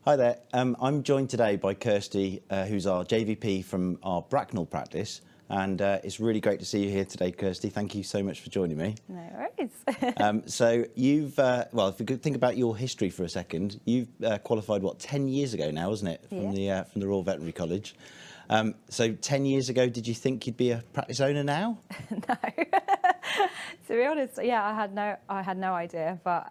Hi there. I'm joined today by Kirsty, who's our JVP from our Bracknell practice, and it's really great to see you here today, Kirsty. Thank you so much for joining me. No worries. So you've, well, if we could think about your history for a second, you've qualified, what, 10 years ago now, wasn't it, from the Royal Veterinary College? So 10 years ago, did you think you'd be a practice owner now? No. To be honest, yeah, I had no idea, but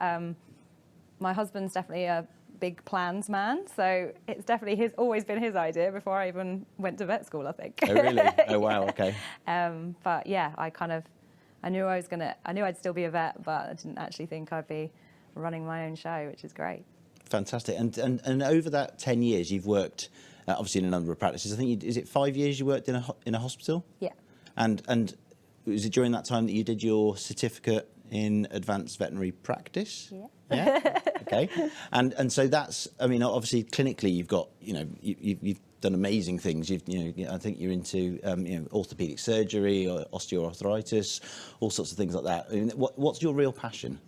my husband's definitely a big plans man, so it's definitely always been his idea before I even went to vet school, I think. Oh really? Oh wow, okay. But yeah, I knew I'd still be a vet, but I didn't actually think I'd be running my own show, which is great. Fantastic. And over that 10 years, you've worked obviously in a number of practices. I think is it 5 years you worked in a hospital? Yeah. And was it during that time that you did your certificate in advanced veterinary practice? Yeah. Yeah. Okay. And so that's, I mean, obviously clinically you've got, you've done amazing things. I think you're into orthopedic surgery or osteoarthritis, all sorts of things like that. I mean, what's your real passion?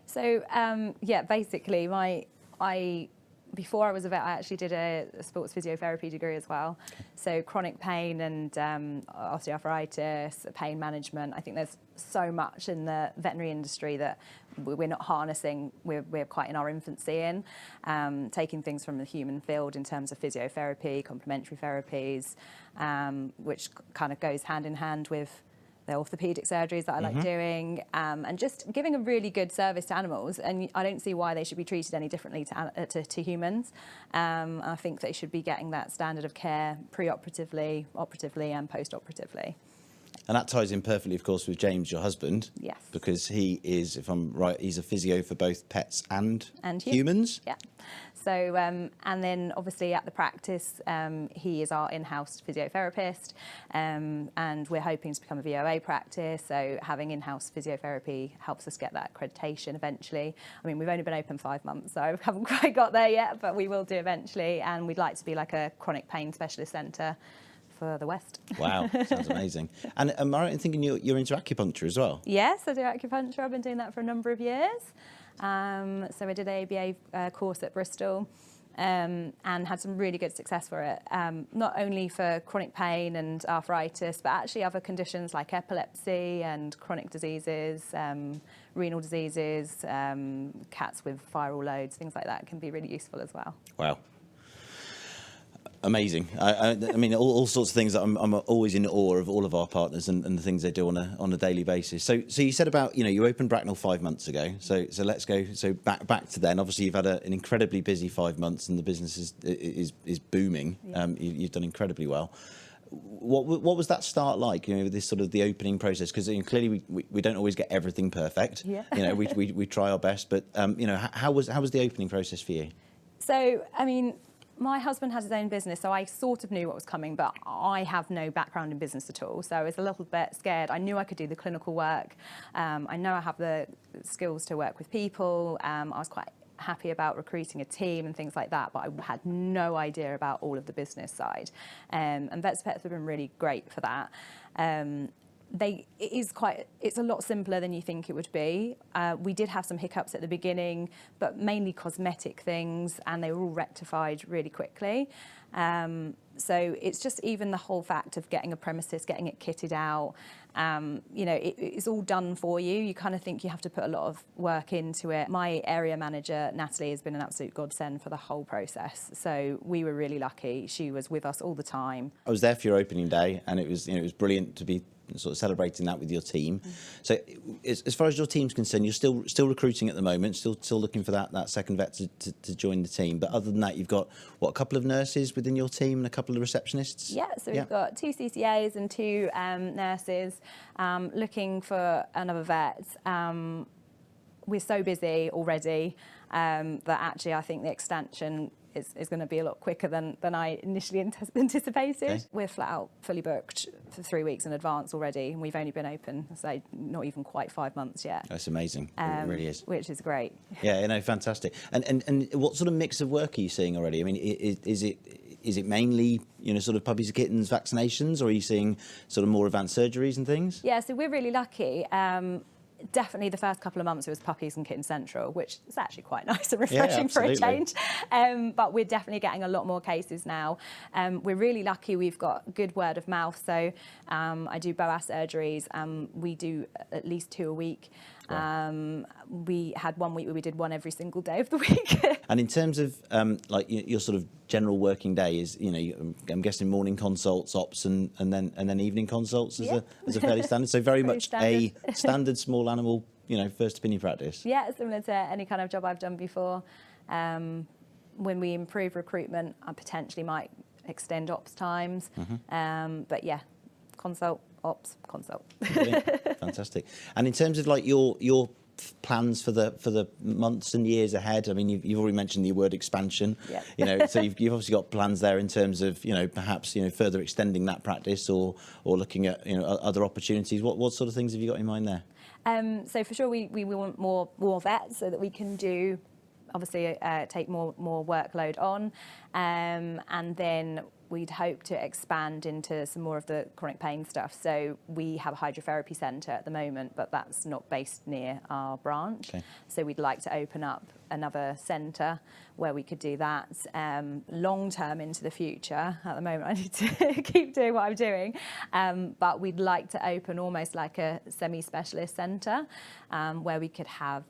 So yeah, basically before I was a vet, I actually did a sports physiotherapy degree as well. So chronic pain and osteoarthritis, pain management. I think there's so much in the veterinary industry that we're not harnessing. We're quite in our infancy in taking things from the human field in terms of physiotherapy, complementary therapies, which kind of goes hand in hand with the orthopedic surgeries that I like doing, and just giving a really good service to animals. And I don't see why they should be treated any differently to humans. I think they should be getting that standard of care pre-operatively, operatively and post-operatively. And that ties in perfectly, of course, with James, your husband. Yes. Because he is, if I'm right, he's a physio for both pets and humans. Yeah. So, and then obviously at the practice, he is our in-house physiotherapist, and we're hoping to become a VOA practice. So having in-house physiotherapy helps us get that accreditation eventually. I mean, we've only been open 5 months, so I haven't quite got there yet, but we will do eventually. And we'd like to be like a chronic pain specialist centre for the West. Wow, sounds amazing. And am I right in thinking you're into acupuncture as well? Yes, I do acupuncture. I've been doing that for a number of years. So I did an ABA course at Bristol and had some really good success for it, not only for chronic pain and arthritis, but actually other conditions like epilepsy and chronic diseases, renal diseases, cats with viral loads, things like that can be really useful as well. Wow. Amazing. I mean, all sorts of things that I'm always in awe of all of our partners and the things they do on a daily basis. So you said about, you opened Bracknell 5 months ago. So let's go. So back to then. Obviously, you've had an incredibly busy 5 months, and the business is booming. Yeah. You've done incredibly well. What was that start like? This sort of the opening process, because clearly we don't always get everything perfect. Yeah. We try our best, but how was the opening process for you? So I mean, my husband has his own business, so I sort of knew what was coming, but I have no background in business at all. So I was a little bit scared. I knew I could do the clinical work. I know I have the skills to work with people. I was quite happy about recruiting a team and things like that, but I had no idea about all of the business side. And Vets Pets have been really great for that. It's a lot simpler than you think it would be. We did have some hiccups at the beginning, but mainly cosmetic things, and they were all rectified really quickly. So it's just even the whole fact of getting a premises, getting it kitted out, it's all done for you. You kind of think you have to put a lot of work into it. My area manager, Natalie, has been an absolute godsend for the whole process. So we were really lucky. She was with us all the time. I was there for your opening day, and it was brilliant to be sort of celebrating that with your team. So as far as your team's concerned, you're still recruiting at the moment, still looking for that second vet to join the team. But other than that, you've got, a couple of nurses within your team and a couple of receptionists? Yeah, so we've got 2 CCAs and 2 nurses looking for another vet. We're so busy already that actually I think the extension is going to be a lot quicker than I initially anticipated. Okay. We're flat out fully booked for 3 weeks in advance already, and we've only been open, so not even quite 5 months yet. That's amazing. It really is. Which is great. Yeah, fantastic. And what sort of mix of work are you seeing already? I mean, is it mainly, sort of puppies and kittens vaccinations, or are you seeing sort of more advanced surgeries and things? Yeah, so we're really lucky. Definitely the first couple of months it was Puppies and Kitten Central, which is actually quite nice and refreshing for a absolutely. change. But we're definitely getting a lot more cases now. We're really lucky we've got good word of mouth. So I do BOAS surgeries. We do at least 2 a week. We had 1 week where we did 1 every single day of the week. And in terms of like your sort of general working day, is I'm guessing morning consults, ops, and then evening consults as a fairly standard. So very much standard. a standard small animal first opinion practice. Yeah, similar to any kind of job I've done before. When we improve recruitment, I potentially might extend ops times. But yeah, consult, ops, consult. Brilliant. Fantastic. And in terms of like your plans for the months and years ahead, I mean, you've already mentioned the word expansion. Yeah. So you've obviously got plans there in terms of perhaps further extending that practice or looking at other opportunities. What sort of things have you got in mind there? So for sure, we want more vets so that we can do, obviously, take more workload on, and then we'd hope to expand into some more of the chronic pain stuff. So we have a hydrotherapy centre at the moment, but that's not based near our branch. Okay. So we'd like to open up another centre where we could do that long term into the future. At the moment, I need to keep doing what I'm doing. But we'd like to open almost like a semi-specialist centre where we could have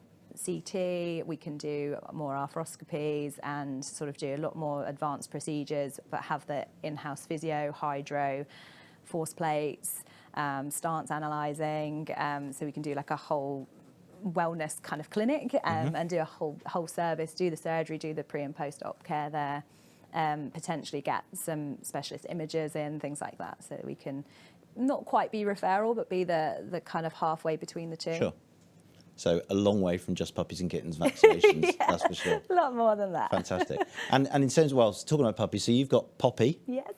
CT, we can do more arthroscopies and sort of do a lot more advanced procedures, but have the in-house physio, hydro, force plates, stance analysing, so we can do like a whole wellness kind of clinic and do a whole service, do the surgery, do the pre and post-op care there, potentially get some specialist imagers in, things like that, so that we can not quite be referral, but be the kind of halfway between the two. Sure. So a long way from just puppies and kittens vaccinations, that's for sure. A lot more than that. Fantastic. And in terms of, well, talking about puppies, so you've got Poppy. Yes.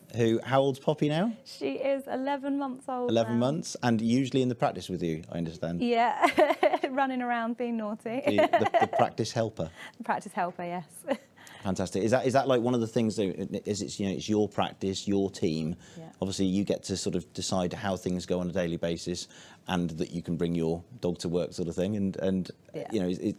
How old's Poppy now? She is 11 months old 11 now. months, and usually in the practice with you, I understand. Yeah, running around being naughty. The practice helper. Practice helper, yes. Fantastic. Is that like one of the things that it's your practice, your team. Yeah. Obviously, you get to sort of decide how things go on a daily basis, and that you can bring your dog to work, sort of thing. And Yeah.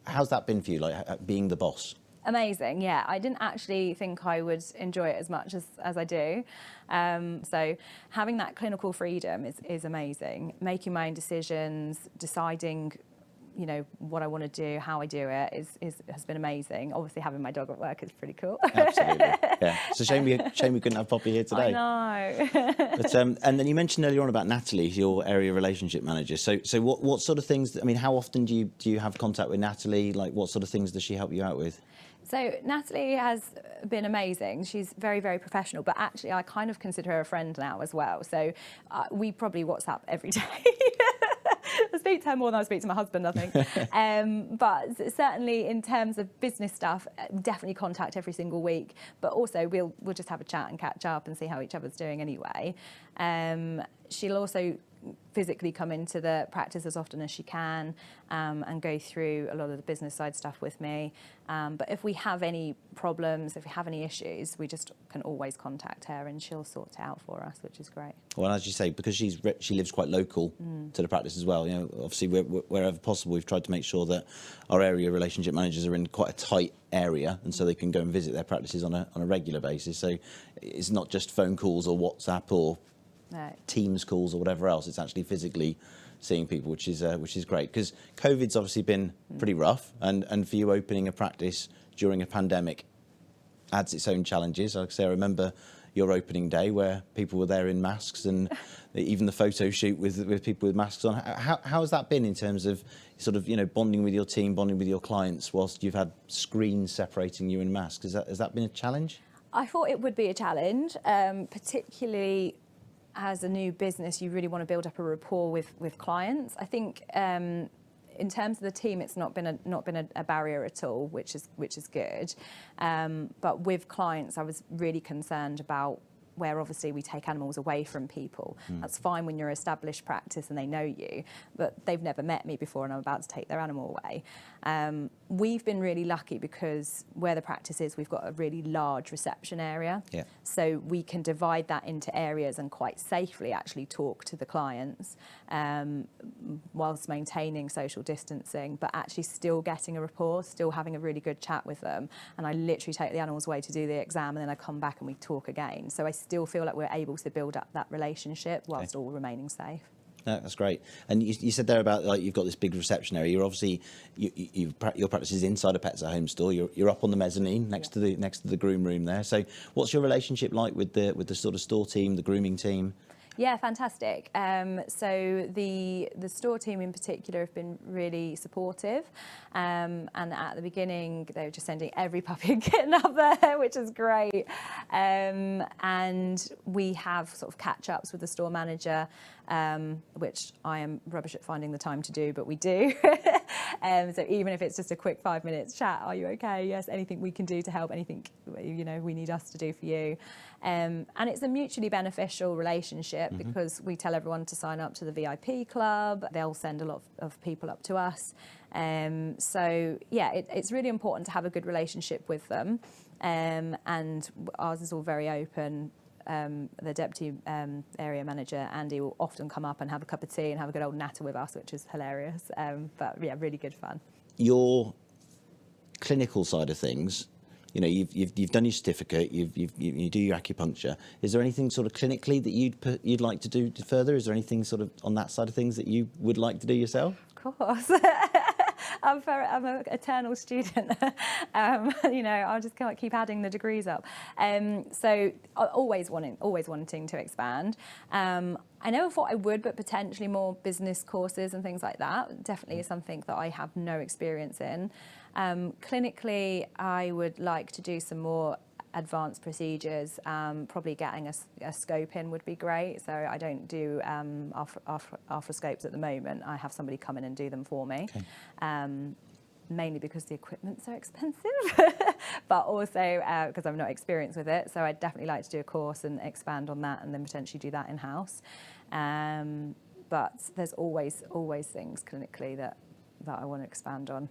how's that been for you, like being the boss? Amazing, yeah. I didn't actually think I would enjoy it as much as I do. So having that clinical freedom is amazing. Making my own decisions, deciding what I want to do, how I do it has been amazing. Obviously, having my dog at work is pretty cool. Absolutely. Yeah. It's a shame we couldn't have Poppy here today. I know. But and then you mentioned earlier on about Natalie, your area relationship manager. So what sort of things? I mean, how often do you have contact with Natalie? Like, what sort of things does she help you out with? So Natalie has been amazing. She's very, very professional, but actually I kind of consider her a friend now as well. So we probably WhatsApp every day. I speak to her more than I speak to my husband, I think. But certainly in terms of business stuff, definitely contact every single week. But also we'll just have a chat and catch up and see how each other's doing anyway. She'll also physically come into the practice as often as she can and go through a lot of the business side stuff with me. But if we have any problems, if we have any issues, we just can always contact her and she'll sort it out for us, which is great. Well, as you say, because she lives quite local to the practice as well. Obviously, wherever possible, we've tried to make sure that our area relationship managers are in quite a tight area, and so they can go and visit their practices on a regular basis. So it's not just phone calls or WhatsApp or Teams calls or whatever else. It's actually physically seeing people, which is great, because COVID's obviously been pretty rough, and for you opening a practice during a pandemic adds its own challenges. Like I say, I remember your opening day where people were there in masks, and even the photo shoot with people with masks on. How has that been in terms of sort of bonding with your team, bonding with your clients, whilst you've had screens separating you in masks? Has that been a challenge? I thought it would be a challenge, particularly as a new business. You really want to build up a rapport with clients. I think in terms of the team, it's not been a barrier at all, which is good. But with clients, I was really concerned about where obviously we take animals away from people. That's fine when you're an established practice and they know you, but they've never met me before and I'm about to take their animal away. We've been really lucky because where the practice is, we've got a really large reception area. Yeah. So we can divide that into areas and quite safely actually talk to the clients whilst maintaining social distancing, but actually still getting a rapport, still having a really good chat with them. And I literally take the animals away to do the exam and then I come back and we talk again. So I still feel like we're able to build up that relationship whilst all remaining safe. No, that's great. And you said there about like you've got this big reception area. You're obviously your practice is inside a Pets at Home store. You're up on the mezzanine next to the groom room there. So what's your relationship like with the sort of store team, the grooming team? Yeah, fantastic. So the store team in particular have been really supportive, and at the beginning they were just sending every puppy and kitten up there, which is great. And we have sort of catch-ups with the store manager, which I am rubbish at finding the time to do, but we do. So even if it's just a quick 5 minutes chat, are you okay? Yes, anything we can do to help, anything we need us to do for you. And it's a mutually beneficial relationship because we tell everyone to sign up to the VIP club. They'll send a lot of people up to us. So yeah, it's really important to have a good relationship with them. And ours is all very open. The deputy area manager, Andy, will often come up and have a cup of tea and have a good old natter with us, which is hilarious. But yeah, really good fun. Your clinical side of things, you've done your certificate, you do your acupuncture. Is there anything sort of clinically that you'd like to do further? Is there anything sort of on that side of things that you would like to do yourself? Of course. I'm an eternal student. I just can't keep adding the degrees up. So always wanting to expand. I never thought I would, but potentially more business courses and things like that definitely is something that I have no experience in. Clinically, I would like to do some more advanced procedures. Probably getting a scope in would be great. So I don't do arthroscopes at the moment. I have somebody come in and do them for me. Okay. Mainly because the equipment's so expensive, but also because I'm not experienced with it. So I'd definitely like to do a course and expand on that and then potentially do that in-house. But there's always things clinically that I want to expand on.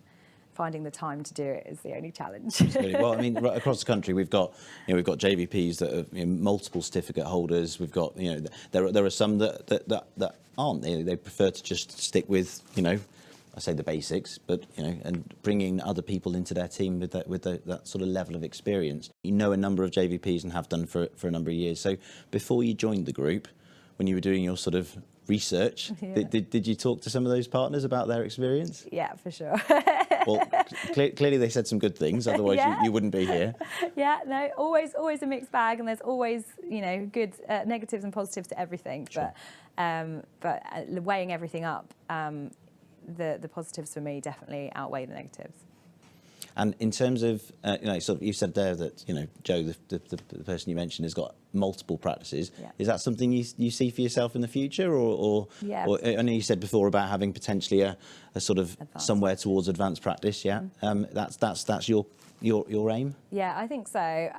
Finding the time to do it is the only challenge. Well, I mean, right across the country, we've got JVPs that are multiple certificate holders. We've got, there are some that aren't. They prefer to just stick with, I say the basics, but and bringing other people into their team with that sort of level of experience. A number of JVPs and have done for a number of years. So before you joined the group, when you were doing your sort of research, did you talk to some of those partners about their experience? Yeah, for sure. Well, clearly they said some good things, otherwise you wouldn't be here. Yeah, no, always a mixed bag, and there's always good negatives and positives to everything. Sure. But weighing everything up, the positives for me definitely outweigh the negatives. And in terms of, sort of, you said there that, Joe, the person you mentioned, has got multiple practices. Yeah. Is that something you see for yourself in the future, or I know you said before about having potentially a sort of advanced, somewhere towards advanced practice. Yeah, that's your aim. Yeah, I think so.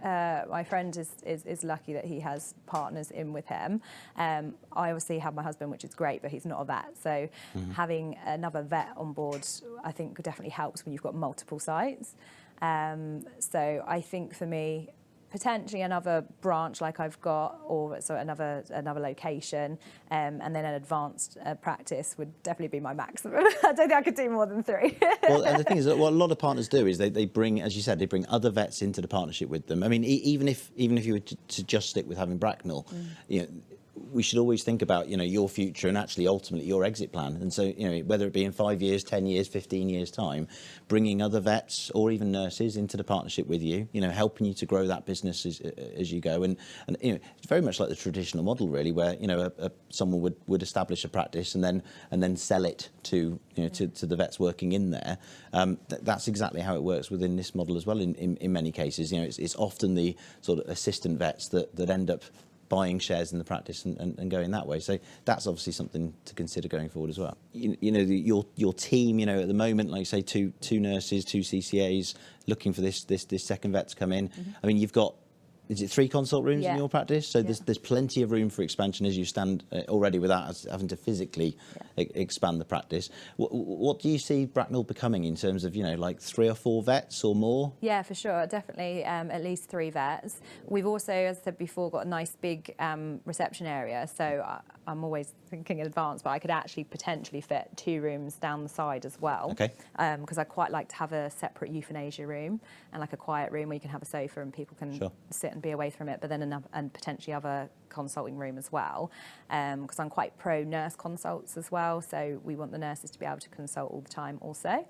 My friend is lucky that he has partners in with him. I obviously have my husband, which is great, but he's not a vet. So having another vet on board, I think, definitely helps when you've got multiple sites. So I think for me, potentially another branch like I've got, or so another location, and then an advanced practice would definitely be my maximum. I don't think I could do more than 3. Well, and the thing is that what a lot of partners do is they bring, as you said, they bring other vets into the partnership with them. I mean, even if you were to just stick with having Bracknell, we should always think about, your future and actually ultimately your exit plan. And so, whether it be in 5 years, 10 years, 15 years time, bringing other vets or even nurses into the partnership with you, helping you to grow that business as you go. And it's very much like the traditional model, really, where, someone would establish a practice and then sell it to the vets working in there. That's exactly how it works within this model as well. In many cases, it's often the sort of assistant vets that end up buying shares in the practice and going that way. So that's obviously something to consider going forward as well. Your team, at the moment, like you say, two nurses, 2 CCAs, looking for this second vet to come in. I mean, you've got is it 3 consult rooms in Yeah. your practice? So Yeah. there's plenty of room for expansion as you stand already without having to physically expand the practice. What do you see Bracknell becoming in terms of, like 3 or 4 vets or more? Yeah, for sure. Definitely at least 3 vets. We've also, as I said before, got a nice big reception area. So I'm always thinking in advance, but I could actually potentially fit 2 rooms down the side as well. Okay. Because I quite like to have a separate euthanasia room and like a quiet room where you can have a sofa and people can sit and be away from it, but then and potentially have a consulting room as well. Because I'm quite pro nurse consults as well. So we want the nurses to be able to consult all the time also.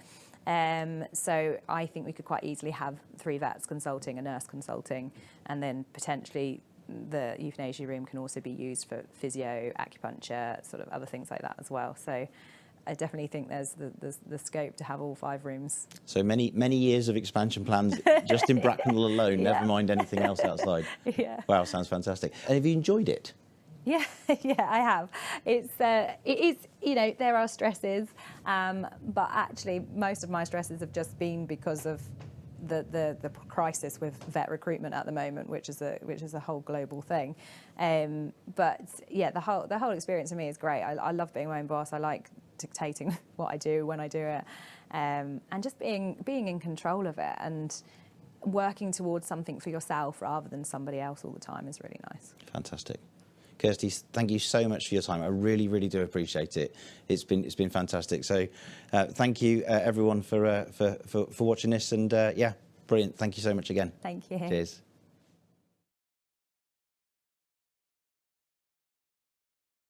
So I think we could quite easily have 3 vets consulting, a nurse consulting, and then potentially the euthanasia room can also be used for physio, acupuncture, sort of other things like that as well. So I definitely think there's the scope to have all 5 rooms. So many years of expansion plans just in Bracknell alone, never mind anything else outside. Yeah. Wow, sounds fantastic. And have you enjoyed it? Yeah, yeah, I have. It is, there are stresses, but actually most of my stresses have just been because of the crisis with vet recruitment at the moment, which is a whole global thing. But yeah, the whole experience for me is great. I love being my own boss. I like dictating what I do when I do it, and just being in control of it and working towards something for yourself rather than somebody else all the time is really nice. Fantastic. Kirsty, thank you so much for your time. I really, really do appreciate it. It's been fantastic. So, thank you everyone for watching this, and yeah, brilliant. Thank you so much again. Thank you. Cheers.